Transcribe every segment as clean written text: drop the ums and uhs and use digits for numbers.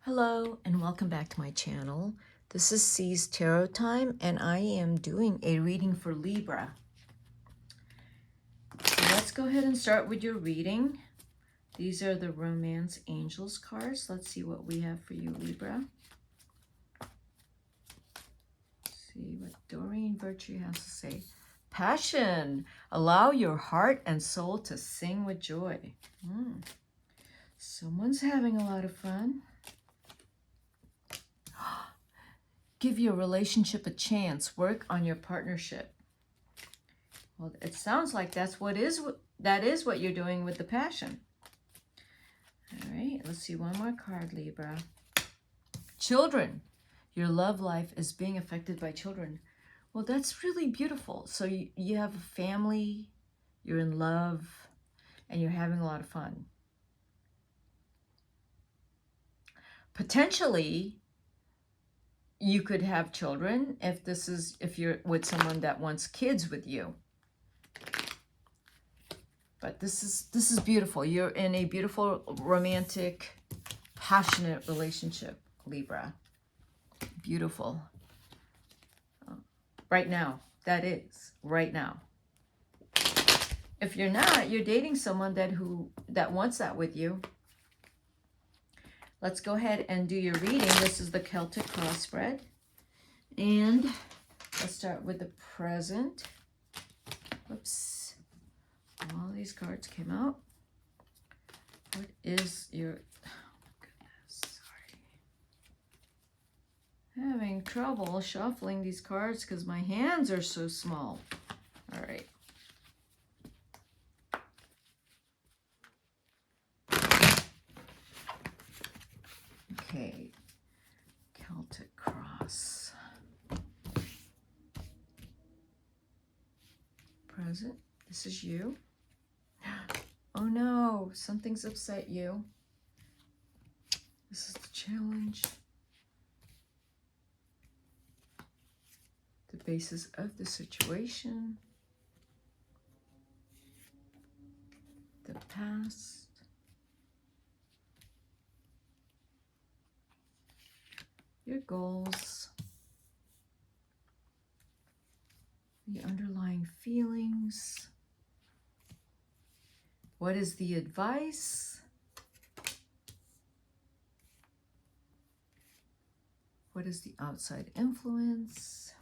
Hello and welcome back to my channel. This is C's Tarot Time and I am doing a reading for Libra. So let's go ahead and start with your reading. These are the Romance Angels cards. Let's see what we have for you, Libra. Let's see what Doreen Virtue has to say. Passion. Allow your heart and soul to sing with joy. Someone's having a lot of fun. Give your relationship a chance. Work on your partnership. Well, it sounds like that is what you're doing with the passion. All right, let's see one more card, Libra. Children. Your love life is being affected by children. Well, that's really beautiful. So you have a family, you're in love, and you're having a lot of fun. Potentially, you could have children if you're with someone that wants kids with you. But this is beautiful. You're in a beautiful, romantic, passionate relationship, Libra. Beautiful. Right now. That is. Right now. If you're not, you're dating someone that wants that with you. Let's go ahead and do your reading. This is the Celtic cross spread. And let's start with the present. Whoops. All these cards came out. What is your... Oh, goodness. Sorry. Having trouble shuffling these cards because my hands are so small. All right. Okay. Celtic cross. Present. This is you. Oh no, something's upset you. This is the challenge. The basis of the situation. The past. Your goals. The underlying feelings. What is the advice? What is the outside influence?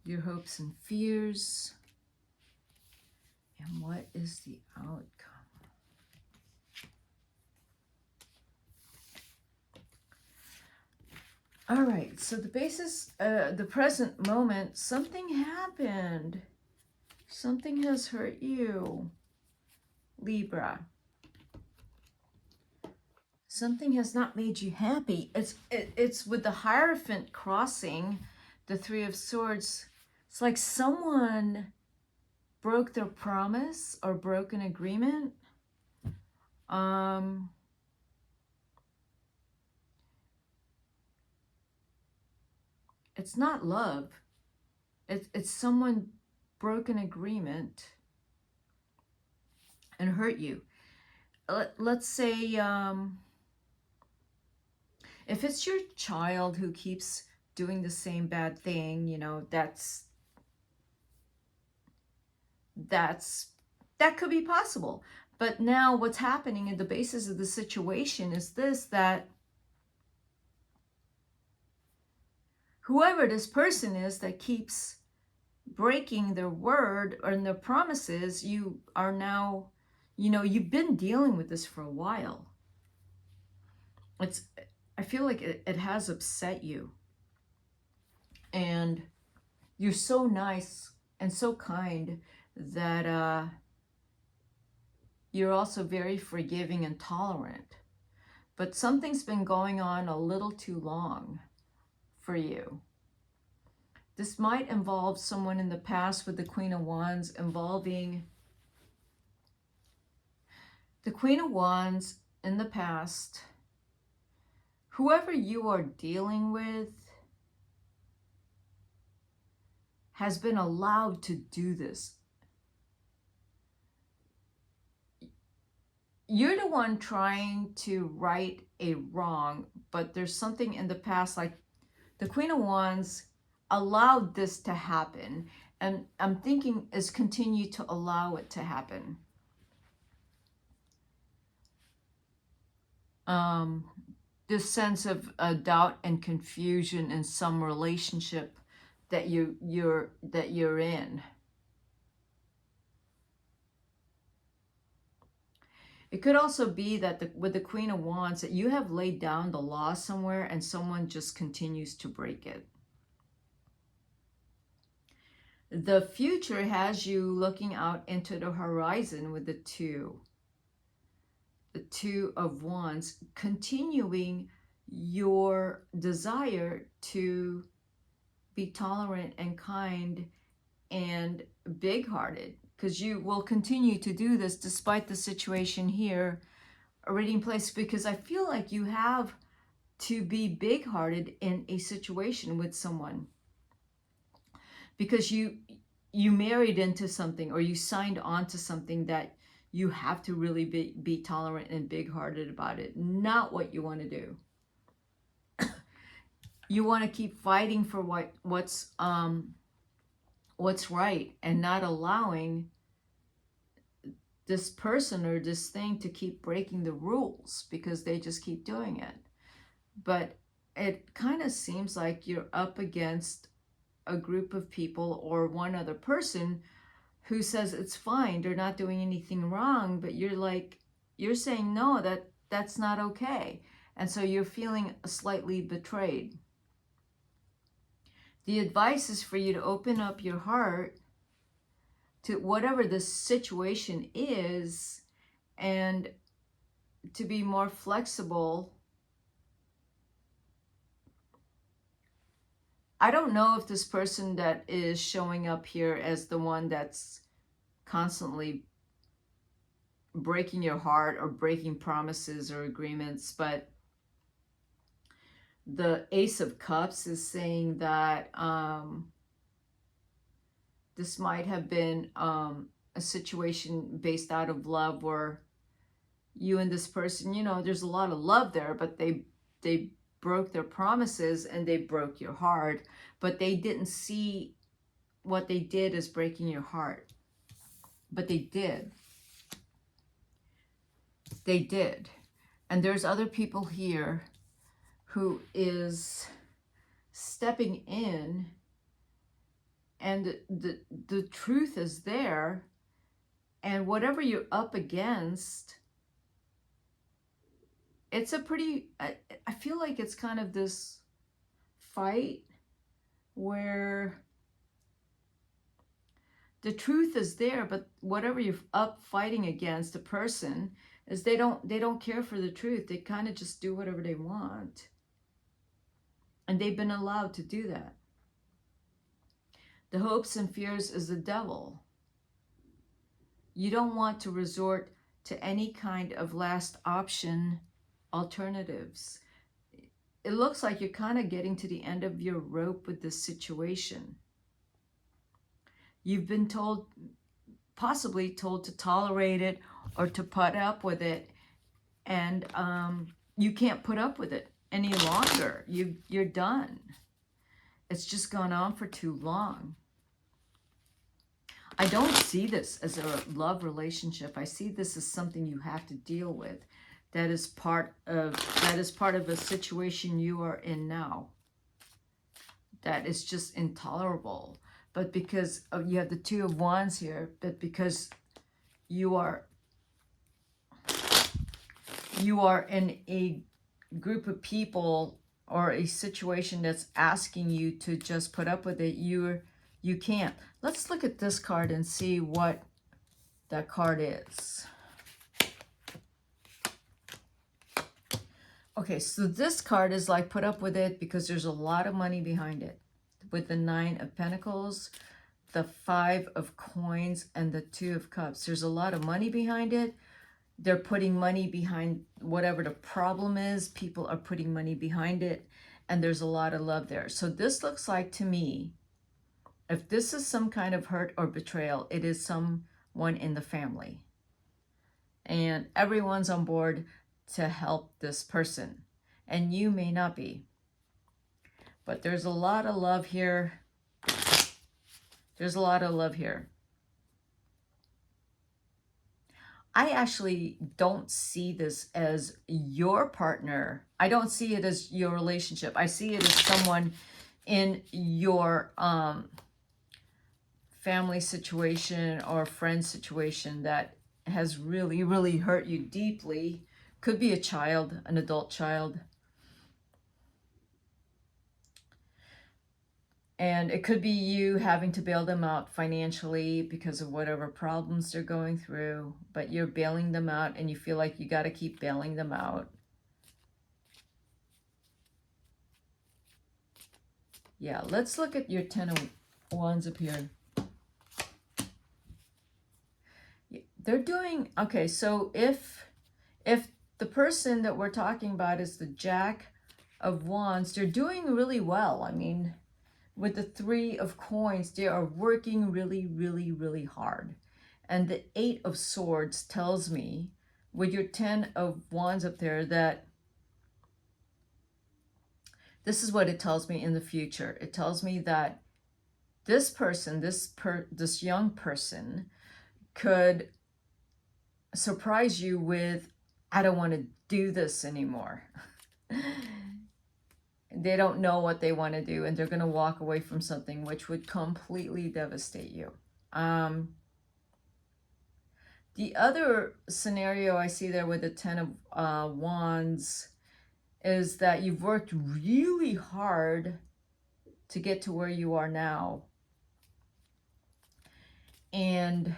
Your hopes and fears. And what is the outcome? All right, so the basis, the present moment, something happened. Something has hurt you, Libra. Something has not made you happy. It's with the Hierophant crossing the Three of Swords. It's like someone broke their promise or broke an agreement. It's not love. It's someone broke an agreement and hurt you. Let's say if it's your child who keeps doing the same bad thing, you know, that could be possible. But now what's happening at the basis of the situation is this, that whoever this person is that keeps breaking their word or their promises, you are now, you know, you've been dealing with this for a while. I feel like it has upset you. And you're so nice and so kind that you're also very forgiving and tolerant. But something's been going on a little too long for you. This might involve someone in the past with the Queen of Wands, involving the Queen of Wands in the past. Whoever you are dealing with has been allowed to do this. you're the one trying to right a wrong, but there's something in the past, like the Queen of Wands allowed this to happen, and I'm thinking is continue to allow it to happen. This sense of doubt and confusion in some relationship that you're in. It could also be that with the Queen of Wands, that you have laid down the law somewhere and someone just continues to break it. The future has you looking out into the horizon with the Two of Wands, continuing your desire to be tolerant and kind and big-hearted, because you will continue to do this despite the situation here already in place, because I feel like you have to be big-hearted in a situation with someone, because you married into something, or you signed on to something that you have to really be tolerant and big-hearted about it. Not what you want to do. You want to keep fighting for what's right, and not allowing this person or this thing to keep breaking the rules because they just keep doing it. But it kind of seems like you're up against a group of people or one other person who says it's fine, they're not doing anything wrong, but you're saying no, that's not okay. And so you're feeling slightly betrayed. The advice is for you to open up your heart to whatever the situation is, and to be more flexible. I don't know if this person that is showing up here as the one that's constantly breaking your heart or breaking promises or agreements, but the Ace of Cups is saying that this might have been a situation based out of love, where you and this person, there's a lot of love there, but they broke their promises and they broke your heart, but they didn't see what they did as breaking your heart. But they did. They did. And there's other people here who is stepping in, and the truth is there, and whatever you're up against, it's a pretty, I feel like it's kind of this fight where the truth is there, but whatever you're up fighting against, the person is they don't care for the truth. They kind of just do whatever they want. And they've been allowed to do that. The hopes and fears is the devil. You don't want to resort to any kind of last option alternatives. It looks like you're kind of getting to the end of your rope with this situation. You've been told, possibly told to tolerate it or to put up with it, and you can't put up with it any longer. You're done. It's just gone on for too long. I don't see this as a love relationship. I see this as something you have to deal with. That is part of a situation you are in now. That is just intolerable. But because you have the Two of Wands here, but because you are in a group of people or a situation that's asking you to just put up with it, you can't. Let's look at this card and see what that card is. Okay, so this card is like put up with it because there's a lot of money behind it. With the Nine of Pentacles, the Five of Coins, and the Two of Cups. There's a lot of money behind it. They're putting money behind whatever the problem is. People are putting money behind it, and there's a lot of love there. So this looks like, to me, if this is some kind of hurt or betrayal, it is someone in the family. And everyone's on board to help this person. And you may not be. But there's a lot of love here. There's a lot of love here. I actually don't see this as your partner. I don't see it as your relationship. I see it as someone in your family situation or friend situation that has really, really hurt you deeply. Could be a child, an adult child. And it could be you having to bail them out financially because of whatever problems they're going through, but you're bailing them out and you feel like you got to keep bailing them out. Yeah, let's look at your 10 of Wands up here. They're doing, okay, so if the person that we're talking about is the Jack of Wands, they're doing really well. I mean, with the 3 of Coins, they are working really, really, really hard. And the 8 of Swords tells me, with your 10 of Wands up there, that this is what it tells me in the future. It tells me that this person, this young person, could surprise you with, I don't want to do this anymore. They don't know what they want to do, and they're going to walk away from something which would completely devastate you. The other scenario I see there with the 10 of Wands is that you've worked really hard to get to where you are now. And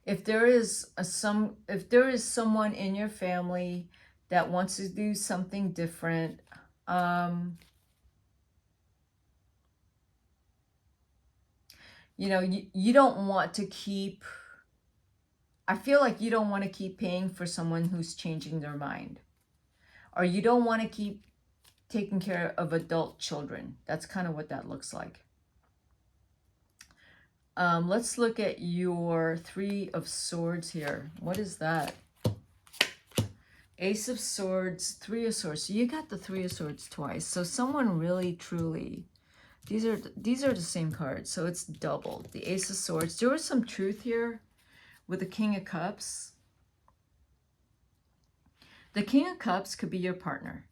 if there is someone in your family that wants to do something different, you know, you don't want to keep, I feel like you don't want to keep paying for someone who's changing their mind. Or you don't want to keep taking care of adult children. That's kind of what that looks like. Let's look at your 3 of Swords here. What is that? Ace of Swords, 3 of Swords. So you got the 3 of Swords twice. So someone really, truly, these are the same cards. So it's double. The Ace of Swords. There was some truth here with the King of Cups. The King of Cups could be your partner.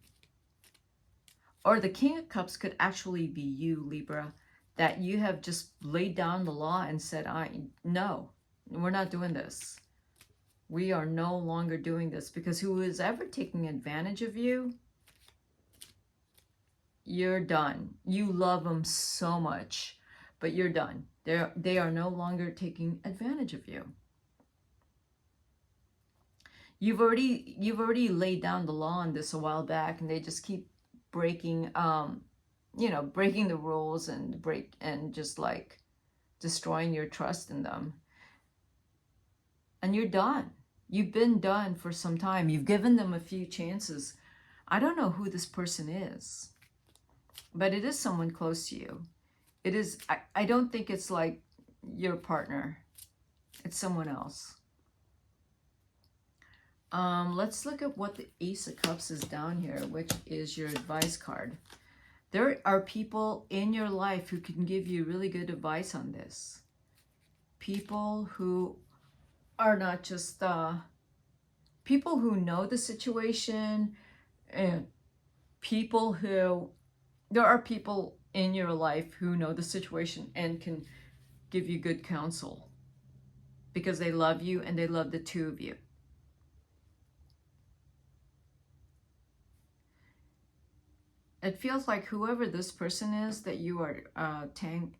Or the King of Cups could actually be you, Libra, that you have just laid down the law and said, no, we're not doing this. We are no longer doing this, because who is ever taking advantage of you, you're done. You love them so much, but you're done. They are no longer taking advantage of you. You've already laid down the law on this a while back, and they just keep breaking breaking the rules and just like destroying your trust in them. And you're done. You've been done for some time. You've given them a few chances. I don't know who this person is, but it is someone close to you. It is, I don't think it's like your partner. It's someone else. Let's look at what the Ace of Cups is down here, which is your advice card. There are people in your life who can give you really good advice on this. People who are not just people who know the situation, and there are people in your life who know the situation and can give you good counsel because they love you and they love the two of you. It feels like whoever this person is that you are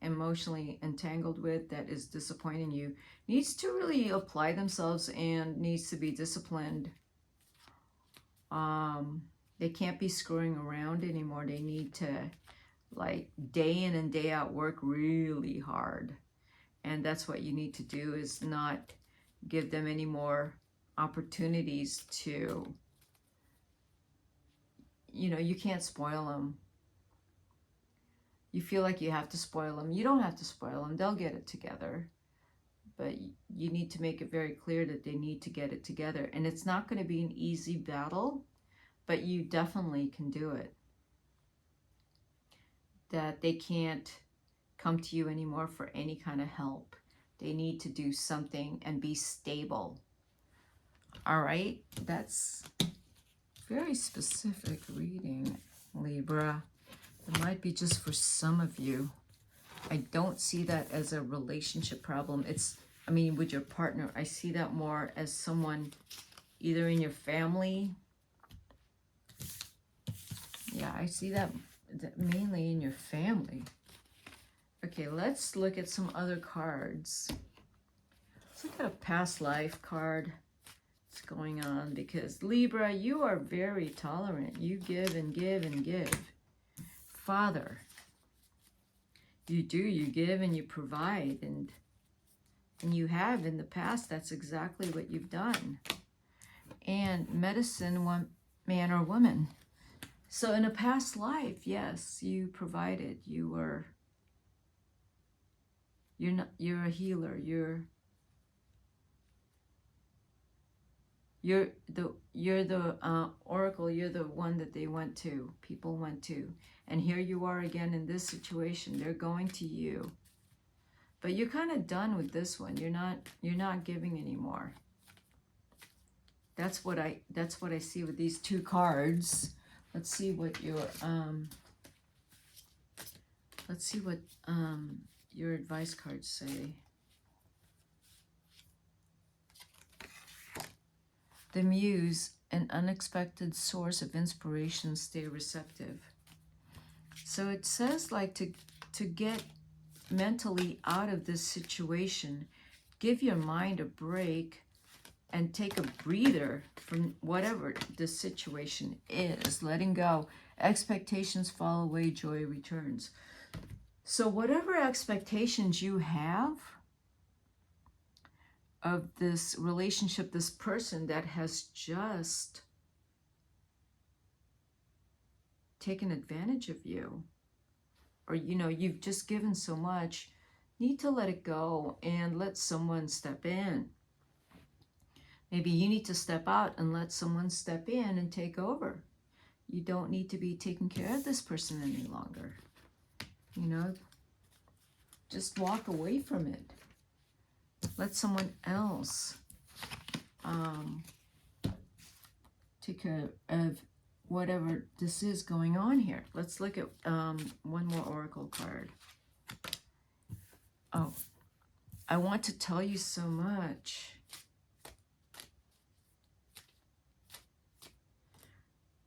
emotionally entangled with, that is disappointing you, needs to really apply themselves and needs to be disciplined. They can't be screwing around anymore. They need to, like, day in and day out, work really hard. And that's what you need to do, is not give them any more opportunities to, you can't spoil them. You feel like you have to spoil them. You don't have to spoil them. They'll get it together. But you need to make it very clear that they need to get it together. And it's not going to be an easy battle, but you definitely can do it. That they can't come to you anymore for any kind of help. They need to do something and be stable. All right, that's very specific reading, Libra. It might be just for some of you. I don't see that as a relationship problem. I mean, with your partner, I see that more as someone either in your family. Yeah, I see that mainly in your family. Okay, let's look at some other cards. Let's look at a past life card. What's going on? Because Libra, you are very tolerant. You give and give and give. Father, you do. You give and you provide, and you have in the past. That's exactly what you've done. And medicine, one man or woman. So in a past life, yes, you provided. You're a healer. You're the oracle. You're the one that they went to. People went to, and here you are again in this situation. They're going to you, but you're kind of done with this one. You're not giving anymore. That's what I see with these two cards. Let's see what your your advice cards say. The muse, an unexpected source of inspiration, stay receptive. So it says like to get mentally out of this situation, give your mind a break and take a breather from whatever the situation is, letting go. Expectations fall away, joy returns. So whatever expectations you have of this relationship, this person that has just taken advantage of you, or you've just given so much, need to let it go and let someone step in. Maybe you need to step out and let someone step in and take over. You don't need to be taking care of this person any longer. Just walk away from it. Let someone else take care of whatever this is going on here. Let's look at one more oracle card. Oh, I want to tell you so much.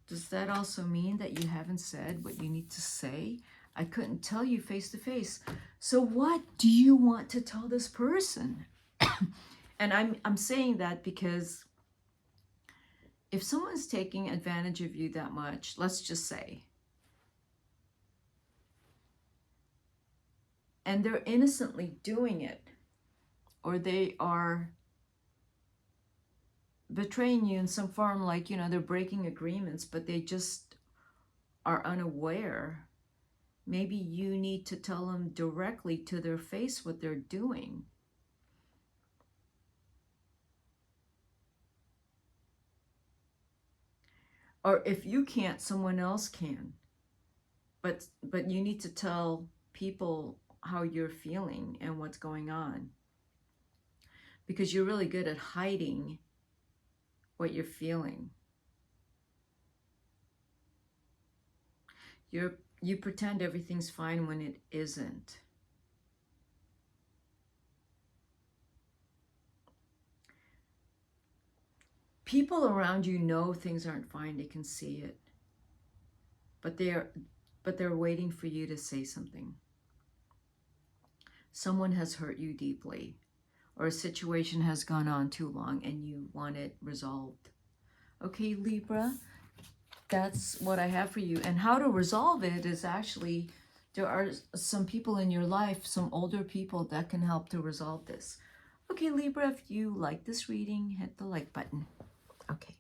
Does that also mean that you haven't said what you need to say? I couldn't tell you face to face. So what do you want to tell this person? And I'm saying that because if someone's taking advantage of you that much, let's just say, and they're innocently doing it, or they are betraying you in some form, like, they're breaking agreements, but they just are unaware. Maybe you need to tell them directly to their face what they're doing. Or if you can't, someone else can. But you need to tell people how you're feeling and what's going on. Because you're really good at hiding what you're feeling. You pretend everything's fine when it isn't. People around you know things aren't fine. They can see it. But they're waiting for you to say something. Someone has hurt you deeply, or a situation has gone on too long and you want it resolved. Okay, Libra, that's what I have for you. And how to resolve it is actually, there are some people in your life, some older people that can help to resolve this. Okay, Libra, if you like this reading, hit the like button. Okay.